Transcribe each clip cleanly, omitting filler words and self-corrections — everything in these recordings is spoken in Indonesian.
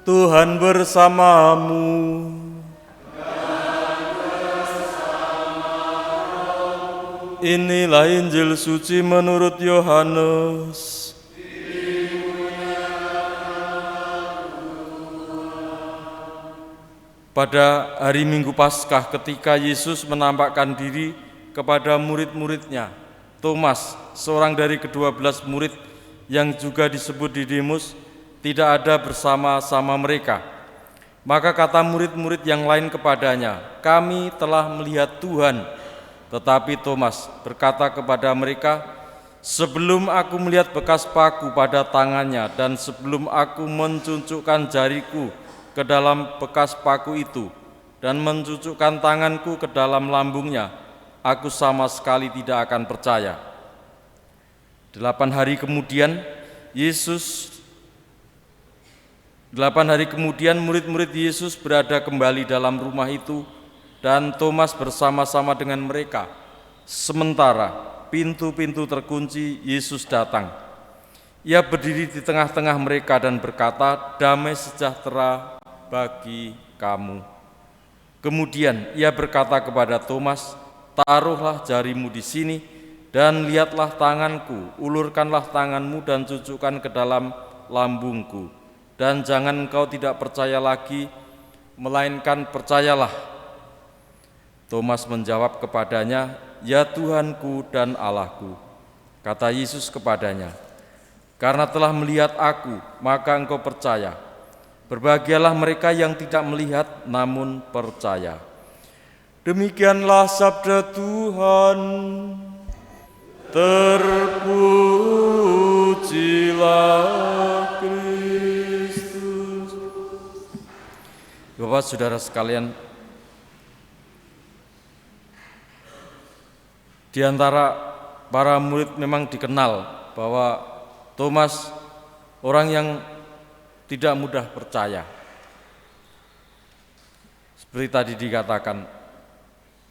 Tuhan bersamamu. Inilah Injil suci menurut Yohanes. Pada hari Minggu Paskah ketika Yesus menampakkan diri kepada murid-muridnya, Thomas, seorang dari ke-12 murid yang juga disebut Didimus, tidak ada bersama-sama mereka. Maka kata murid-murid yang lain kepadanya, "Kami telah melihat Tuhan." Tetapi Thomas berkata kepada mereka, "Sebelum aku melihat bekas paku pada tangannya dan sebelum aku mencucukkan jariku ke dalam bekas paku itu dan mencucukkan tanganku ke dalam lambungnya, aku sama sekali tidak akan percaya." 8 hari kemudian murid-murid Yesus berada kembali dalam rumah itu dan Thomas bersama-sama dengan mereka. Sementara pintu-pintu terkunci, Yesus datang. Ia berdiri di tengah-tengah mereka dan berkata, "Damai sejahtera bagi kamu." Kemudian ia berkata kepada Thomas, "Taruhlah jarimu di sini dan lihatlah tanganku, ulurkanlah tanganmu dan cucukkan ke dalam lambungku. Dan jangan engkau tidak percaya lagi, melainkan percayalah." Thomas menjawab kepadanya, "Ya Tuhanku dan Allahku." Kata Yesus kepadanya, "Karena telah melihat aku, maka engkau percaya. Berbahagialah mereka yang tidak melihat namun percaya." Demikianlah sabda Tuhan. Terpujilah Kristus. Bapak saudara sekalian, di antara para murid memang dikenal bahwa Thomas orang yang tidak mudah percaya. Seperti tadi dikatakan,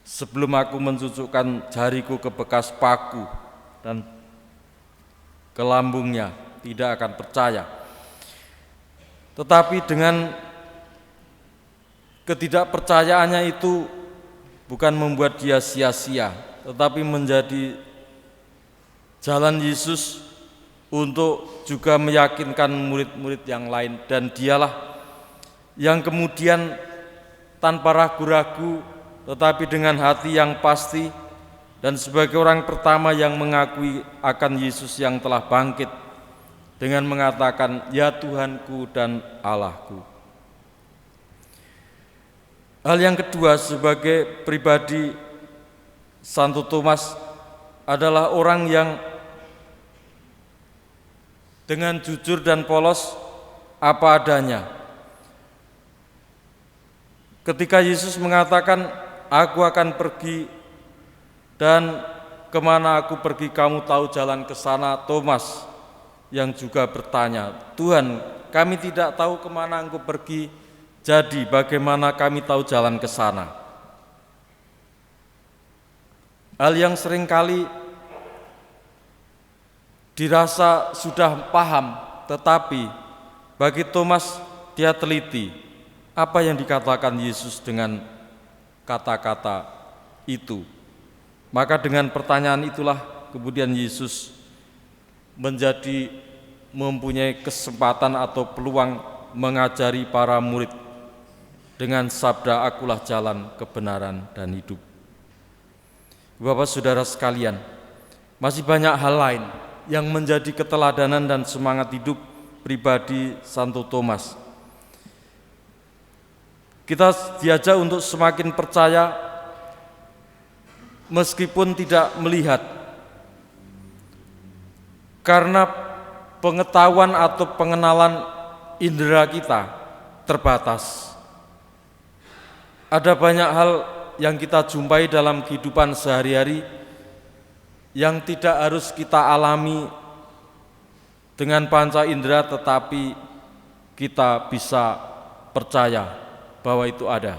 "Sebelum aku mencucukkan jariku ke bekas paku dan ke lambungnya, tidak akan percaya." Tetapi dengan ketidakpercayaannya itu bukan membuat dia sia-sia, tetapi menjadi jalan Yesus untuk juga meyakinkan murid-murid yang lain. Dan dialah yang kemudian tanpa ragu-ragu tetapi dengan hati yang pasti dan sebagai orang pertama yang mengakui akan Yesus yang telah bangkit dengan mengatakan, "Ya Tuhanku dan Allahku." Hal yang kedua, sebagai pribadi Santo Thomas adalah orang yang dengan jujur dan polos apa adanya. Ketika Yesus mengatakan, "Aku akan pergi dan kemana aku pergi kamu tahu jalan ke sana," Thomas yang juga bertanya, "Tuhan, kami tidak tahu kemana engkau pergi, jadi bagaimana kami tahu jalan ke sana?" Hal yang seringkali dirasa sudah paham, tetapi bagi Thomas dia teliti apa yang dikatakan Yesus dengan kata-kata itu. Maka dengan pertanyaan itulah kemudian Yesus mempunyai kesempatan atau peluang mengajari para murid dengan sabda, "Akulah jalan, kebenaran, dan hidup." Bapak saudara sekalian, masih banyak hal lain yang menjadi keteladanan dan semangat hidup pribadi Santo Thomas. Kita diajak untuk semakin percaya meskipun tidak melihat, karena pengetahuan atau pengenalan indera kita terbatas. Ada banyak hal yang kita jumpai dalam kehidupan sehari-hari yang tidak harus kita alami dengan panca indera, tetapi kita bisa percaya bahwa itu ada.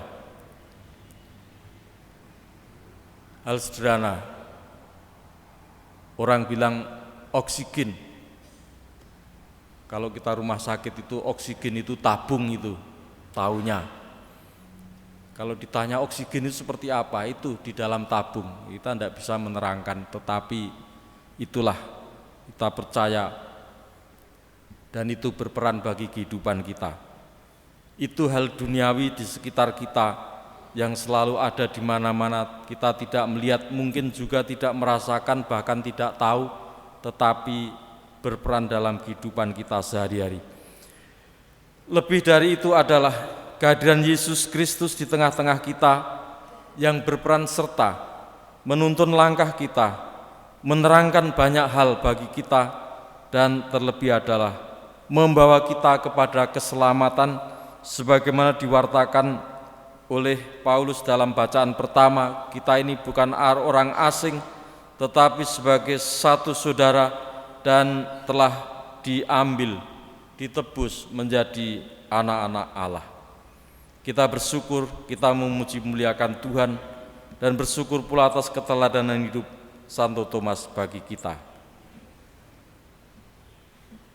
Hal sederhana, orang bilang oksigen. Kalau kita rumah sakit itu oksigen itu tabung itu, taunya. Kalau ditanya oksigen itu seperti apa, itu di dalam tabung. Kita tidak bisa menerangkan, tetapi itulah kita percaya dan itu berperan bagi kehidupan kita. Itu hal duniawi di sekitar kita yang selalu ada di mana-mana, kita tidak melihat, mungkin juga tidak merasakan, bahkan tidak tahu, tetapi berperan dalam kehidupan kita sehari-hari. Lebih dari itu adalah kehadiran Yesus Kristus di tengah-tengah kita yang berperan serta menuntun langkah kita, menerangkan banyak hal bagi kita, dan terlebih adalah membawa kita kepada keselamatan sebagaimana diwartakan oleh Paulus dalam bacaan pertama. Kita ini bukan orang asing, tetapi sebagai satu saudara dan telah diambil, ditebus menjadi anak-anak Allah. Kita bersyukur, kita memuji muliakan Tuhan, dan bersyukur pula atas keteladanan hidup Santo Thomas bagi kita.